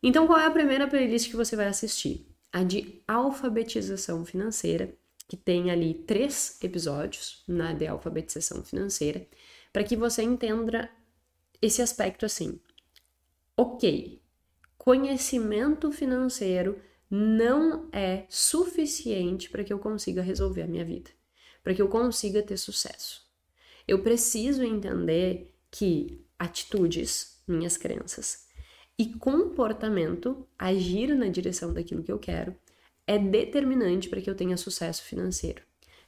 Então, qual é a primeira playlist que você vai assistir? A de alfabetização financeira, que tem ali 3 episódios na de alfabetização financeira, para que você entenda esse aspecto assim. Ok, conhecimento financeiro não é suficiente para que eu consiga resolver a minha vida, para que eu consiga ter sucesso. Eu preciso entender que atitudes, minhas crenças, e comportamento, agir na direção daquilo que eu quero, é determinante para que eu tenha sucesso financeiro.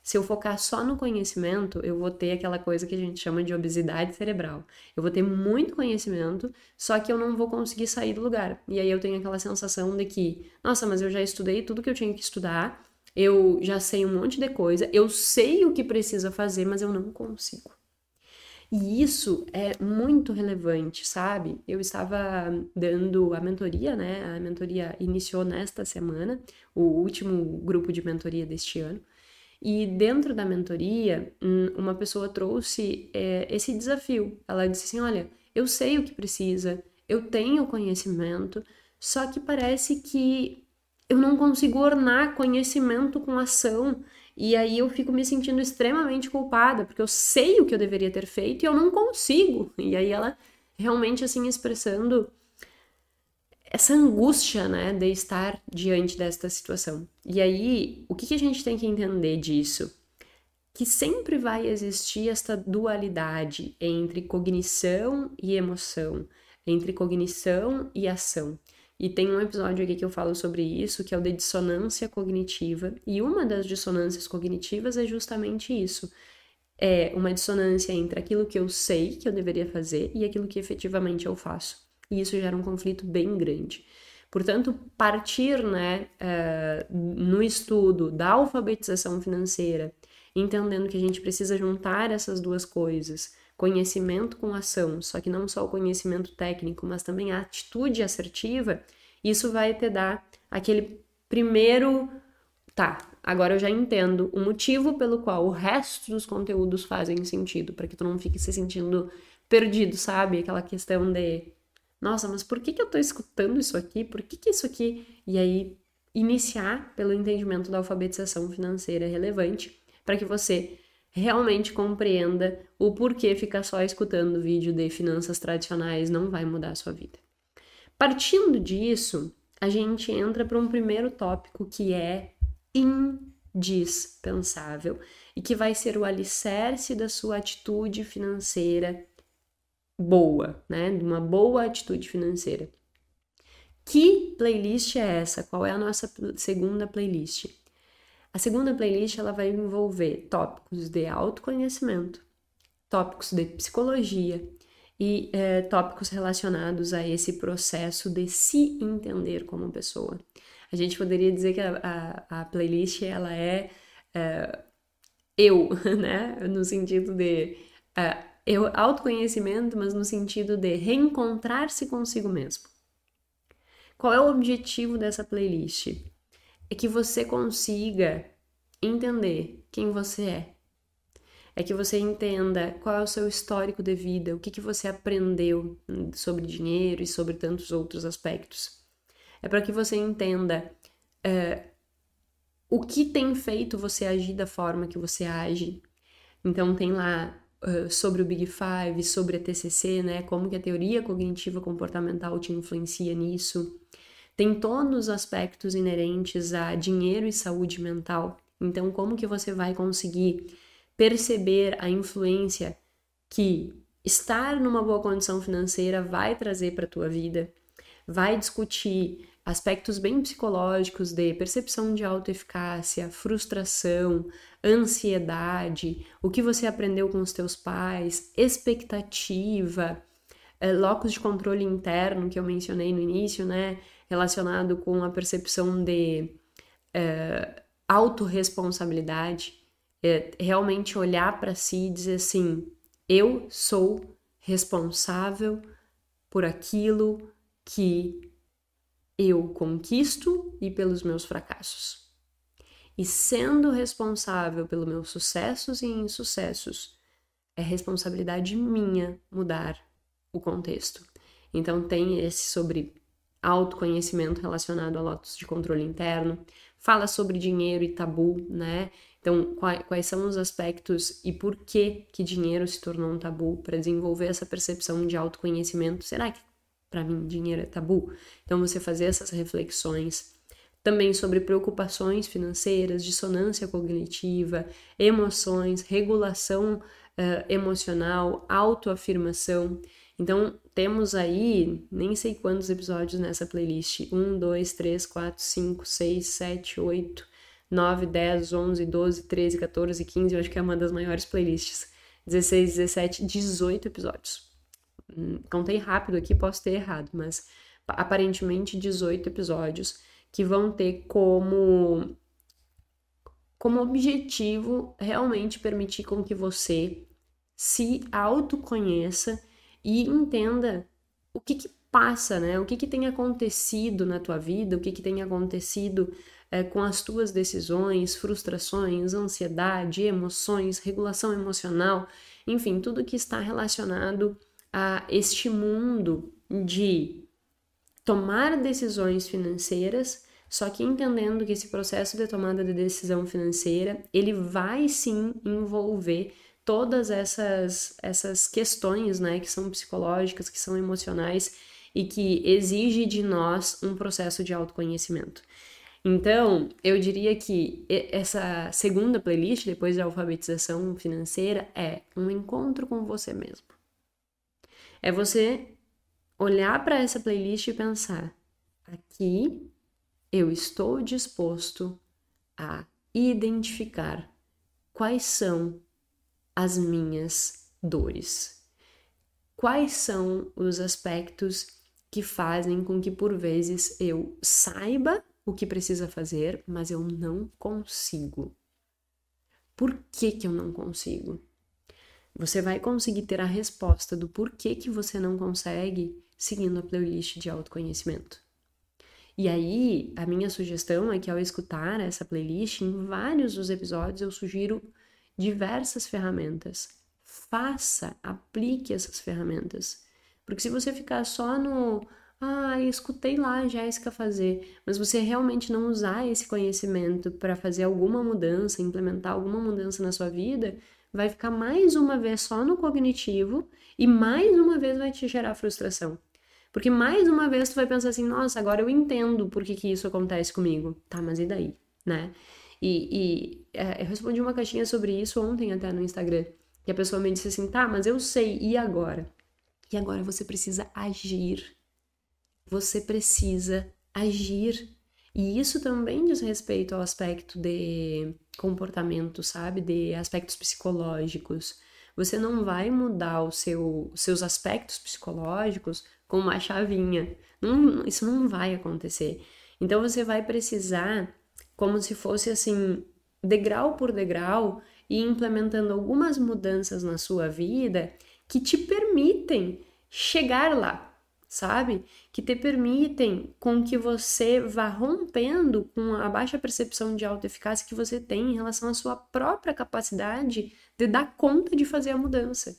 Se eu focar só no conhecimento, eu vou ter aquela coisa que a gente chama de obesidade cerebral. Eu vou ter muito conhecimento, só que eu não vou conseguir sair do lugar. E aí eu tenho aquela sensação de que, nossa, mas eu já estudei tudo que eu tinha que estudar, eu já sei um monte de coisa, eu sei o que precisa fazer, mas eu não consigo. E isso é muito relevante, sabe? Eu estava dando a mentoria, né? A mentoria iniciou nesta semana, o último grupo de mentoria deste ano. E dentro da mentoria, uma pessoa trouxe esse desafio. Ela disse assim: olha, eu sei o que precisa, eu tenho conhecimento, só que parece que eu não consigo ornar conhecimento com ação. E aí eu fico me sentindo extremamente culpada, porque eu sei o que eu deveria ter feito e eu não consigo. E aí ela realmente assim expressando essa angústia, né, de estar diante desta situação. E aí, o que a gente tem que entender disso? Que sempre vai existir esta dualidade entre cognição e emoção, entre cognição e ação. E tem um episódio aqui que eu falo sobre isso, que é o de dissonância cognitiva, e uma das dissonâncias cognitivas é justamente isso. É uma dissonância entre aquilo que eu sei que eu deveria fazer e aquilo que efetivamente eu faço. E isso gera um conflito bem grande. Portanto, partir, né, no estudo da alfabetização financeira, entendendo que a gente precisa juntar essas duas coisas, conhecimento com ação, só que não só o conhecimento técnico, mas também a atitude assertiva, isso vai te dar aquele primeiro, tá, agora eu já entendo o motivo pelo qual o resto dos conteúdos fazem sentido, para que tu não fique se sentindo perdido, sabe? Aquela questão de, nossa, mas por que eu tô escutando isso aqui? Por que isso aqui? E aí, iniciar pelo entendimento da alfabetização financeira é relevante para que você realmente compreenda o porquê ficar só escutando vídeo de finanças tradicionais não vai mudar a sua vida. Partindo disso, a gente entra para um primeiro tópico que é indispensável e que vai ser o alicerce da sua atitude financeira boa, né? De uma boa atitude financeira. Que playlist é essa? Qual é a nossa segunda playlist? A segunda playlist ela vai envolver tópicos de autoconhecimento, tópicos de psicologia e tópicos relacionados a esse processo de se entender como pessoa. A gente poderia dizer que a playlist ela é eu, né? No sentido de autoconhecimento, mas no sentido de reencontrar-se consigo mesmo. Qual é o objetivo dessa playlist? É que você consiga entender quem você é. É que você entenda qual é o seu histórico de vida, o que você aprendeu sobre dinheiro e sobre tantos outros aspectos. É para que você entenda o que tem feito você agir da forma que você age. Então tem lá sobre o Big Five, sobre a TCC, né? Como que a teoria cognitiva comportamental te influencia nisso. Tem todos os aspectos inerentes a dinheiro e saúde mental. Então, como que você vai conseguir perceber a influência que estar numa boa condição financeira vai trazer para a tua vida? Vai discutir aspectos bem psicológicos de percepção de autoeficácia, frustração, ansiedade, o que você aprendeu com os teus pais, expectativa, locus de controle interno que eu mencionei no início, né? Relacionado com a percepção de autorresponsabilidade, realmente olhar para si e dizer assim, eu sou responsável por aquilo que eu conquisto e pelos meus fracassos. E sendo responsável pelos meus sucessos e insucessos, é responsabilidade minha mudar o contexto. Então tem esse sobre autoconhecimento relacionado a lotus de controle interno, fala sobre dinheiro e tabu, né? Então, quais são os aspectos e por que dinheiro se tornou um tabu, para desenvolver essa percepção de autoconhecimento. Será que para mim dinheiro é tabu? Então, você fazer essas reflexões. Também sobre preocupações financeiras, dissonância cognitiva, emoções, regulação emocional, autoafirmação. Então, temos aí, nem sei quantos episódios nessa playlist. 1, 2, 3, 4, 5, 6, 7, 8, 9, 10, 11, 12, 13, 14, 15. Eu acho que é uma das maiores playlists. 16, 17, 18 episódios. Contei rápido aqui, posso ter errado, mas aparentemente 18 episódios que vão ter como objetivo realmente permitir com que você se autoconheça e entenda o que passa, né? O que tem acontecido na tua vida, o que tem acontecido com as tuas decisões, frustrações, ansiedade, emoções, regulação emocional, enfim, tudo que está relacionado a este mundo de tomar decisões financeiras, só que entendendo que esse processo de tomada de decisão financeira, ele vai sim envolver todas essas questões, né, que são psicológicas, que são emocionais e que exige de nós um processo de autoconhecimento. Então, eu diria que essa segunda playlist, depois da alfabetização financeira, é um encontro com você mesmo. É você olhar para essa playlist e pensar: aqui eu estou disposto a identificar quais são as minhas dores. Quais são os aspectos que fazem com que, por vezes, eu saiba o que precisa fazer, mas eu não consigo. Por que eu não consigo? Você vai conseguir ter a resposta do porquê que você não consegue seguindo a playlist de autoconhecimento. E aí, a minha sugestão é que ao escutar essa playlist, em vários dos episódios eu sugiro diversas ferramentas. Aplique essas ferramentas. Porque se você ficar só no escutei lá a Jéssica fazer, mas você realmente não usar esse conhecimento para fazer alguma mudança, implementar alguma mudança na sua vida, vai ficar mais uma vez só no cognitivo e mais uma vez vai te gerar frustração. Porque mais uma vez tu vai pensar assim, nossa, agora eu entendo por que isso acontece comigo. Tá, mas e daí, né? Eu respondi uma caixinha sobre isso ontem até no Instagram, que a pessoa me disse assim, tá, mas eu sei, e agora? E agora você precisa agir. Você precisa agir. E isso também diz respeito ao aspecto de comportamento, sabe? De aspectos psicológicos. Você não vai mudar os seus aspectos psicológicos com uma chavinha. Isso não vai acontecer. Então você vai precisar, como se fosse assim, degrau por degrau, e implementando algumas mudanças na sua vida que te permitem chegar lá, sabe? Que te permitem com que você vá rompendo com a baixa percepção de autoeficácia que você tem em relação à sua própria capacidade de dar conta de fazer a mudança.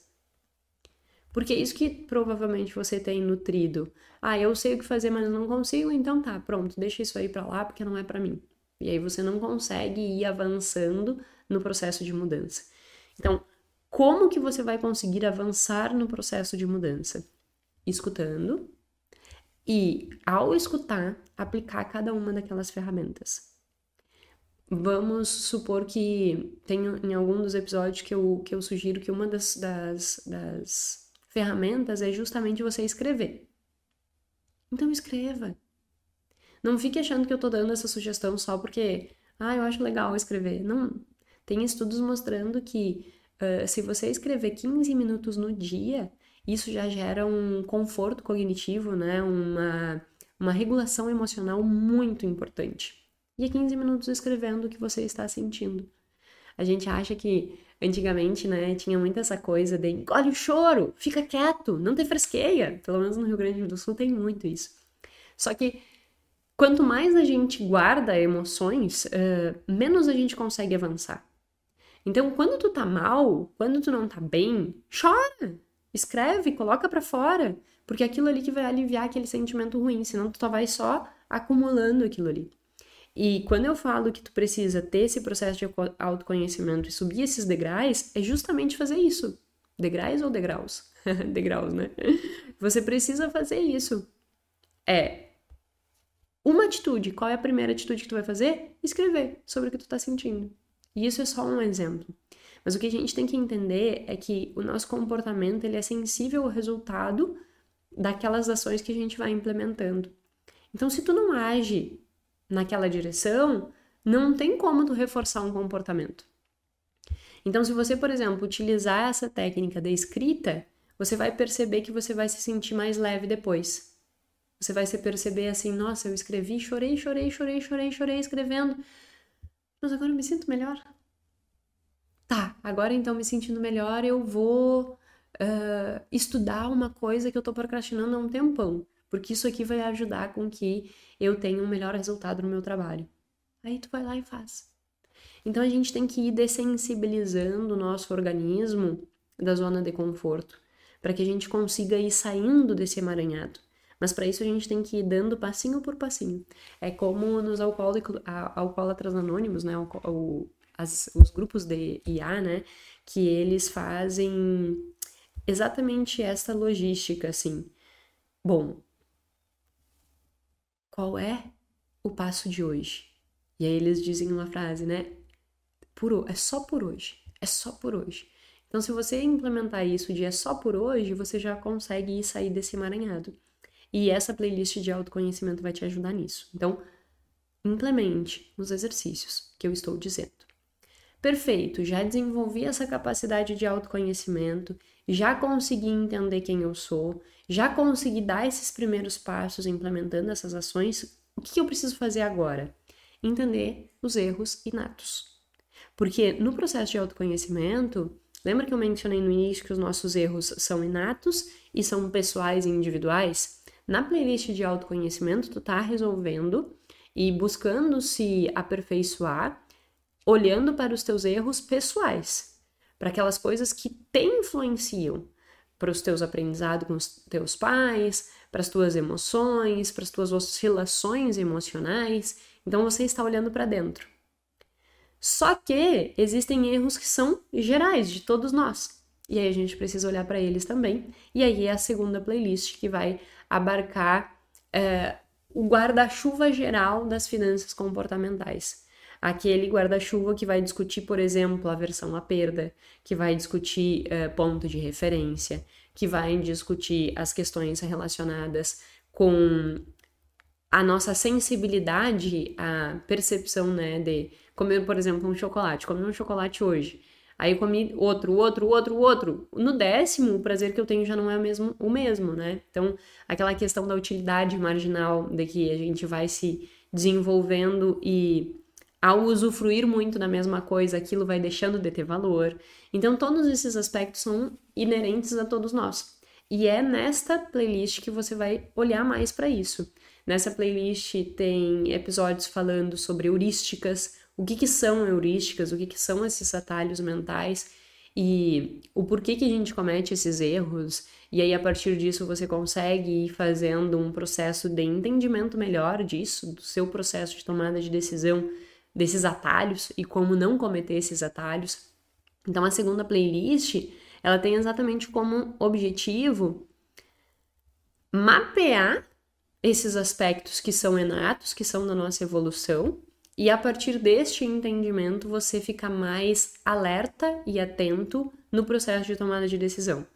Porque é isso que provavelmente você tem nutrido. Eu sei o que fazer, mas não consigo, então tá, pronto, deixa isso aí pra lá porque não é pra mim. E aí você não consegue ir avançando no processo de mudança. Então, como que você vai conseguir avançar no processo de mudança? Escutando e, ao escutar, aplicar cada uma daquelas ferramentas. Vamos supor que tem em algum dos episódios que eu sugiro que uma das ferramentas é justamente você escrever. Então escreva. Não fique achando que eu tô dando essa sugestão só porque, eu acho legal escrever. Não. Tem estudos mostrando que se você escrever 15 minutos no dia, isso já gera um conforto cognitivo, né? Uma regulação emocional muito importante. E é 15 minutos escrevendo o que você está sentindo. A gente acha que antigamente, né, tinha muito essa coisa de engole o choro, fica quieto, não te fresqueia. Pelo menos no Rio Grande do Sul tem muito isso. Só que quanto mais a gente guarda emoções, menos a gente consegue avançar. Então, quando tu tá mal, quando tu não tá bem, chora, escreve, coloca pra fora. porque é aquilo ali que vai aliviar aquele sentimento ruim, senão tu vai só acumulando aquilo ali. E quando eu falo que tu precisa ter esse processo de autoconhecimento e subir esses degraus, é justamente fazer isso. Degraus ou degraus? Degraus, né? Você precisa fazer isso. Uma atitude. Qual é a primeira atitude que tu vai fazer? Escrever sobre o que tu tá sentindo. E isso é só um exemplo. Mas o que a gente tem que entender é que o nosso comportamento ele é sensível ao resultado daquelas ações que a gente vai implementando. Então, se tu não age naquela direção, não tem como tu reforçar um comportamento. Então, se você, por exemplo, utilizar essa técnica da escrita, você vai perceber que você vai se sentir mais leve depois. Você vai se perceber assim, nossa, eu escrevi, chorei escrevendo, mas agora eu me sinto melhor. Tá, agora então me sentindo melhor, eu vou estudar uma coisa que eu tô procrastinando há um tempão, porque isso aqui vai ajudar com que eu tenha um melhor resultado no meu trabalho. Aí tu vai lá e faz. Então a gente tem que ir dessensibilizando o nosso organismo da zona de conforto, para que a gente consiga ir saindo desse emaranhado. Mas para isso a gente tem que ir dando passinho por passinho. É como nos alcoólatras anônimos, né? Os grupos de IA, né? Que eles fazem exatamente essa logística, assim. Bom, qual é o passo de hoje? E aí eles dizem uma frase, né? É só por hoje. É só por hoje. Então, se você implementar isso de é só por hoje, você já consegue ir sair desse emaranhado. E essa playlist de autoconhecimento vai te ajudar nisso. Então, implemente os exercícios que eu estou dizendo. Perfeito, já desenvolvi essa capacidade de autoconhecimento, já consegui entender quem eu sou, já consegui dar esses primeiros passos implementando essas ações. O que eu preciso fazer agora? Entender os erros inatos. Porque no processo de autoconhecimento, lembra que eu mencionei no início que os nossos erros são inatos e são pessoais e individuais? Na playlist de autoconhecimento, tu tá resolvendo e buscando se aperfeiçoar, olhando para os teus erros pessoais, para aquelas coisas que te influenciam, para os teus aprendizados com os teus pais, para as tuas emoções, para as tuas oscilações emocionais. Então você está olhando para dentro. Só que existem erros que são gerais de todos nós. E aí a gente precisa olhar para eles também. E aí é a segunda playlist que vai abarcar o guarda-chuva geral das finanças comportamentais. Aquele guarda-chuva que vai discutir, por exemplo, aversão à perda, que vai discutir ponto de referência, que vai discutir as questões relacionadas com a nossa sensibilidade à percepção, né, de comer, por exemplo, um chocolate. Comi um chocolate hoje, aí eu comi outro. No 10º, o prazer que eu tenho já não é o mesmo, né? Então, aquela questão da utilidade marginal, de que a gente vai se desenvolvendo e ao usufruir muito da mesma coisa, aquilo vai deixando de ter valor. Então, todos esses aspectos são inerentes a todos nós. E é nesta playlist que você vai olhar mais para isso. Nessa playlist tem episódios falando sobre heurísticas, o que são heurísticas, o que são esses atalhos mentais e o porquê que a gente comete esses erros. E aí, a partir disso, você consegue ir fazendo um processo de entendimento melhor disso, do seu processo de tomada de decisão, desses atalhos e como não cometer esses atalhos. Então, a segunda playlist, ela tem exatamente como objetivo mapear esses aspectos que são inatos, que são da nossa evolução, e a partir deste entendimento você fica mais alerta e atento no processo de tomada de decisão.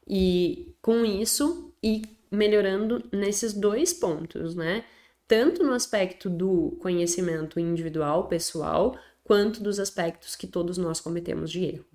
E com isso, ir melhorando nesses dois pontos, né? Tanto no aspecto do conhecimento individual, pessoal, quanto dos aspectos que todos nós cometemos de erro.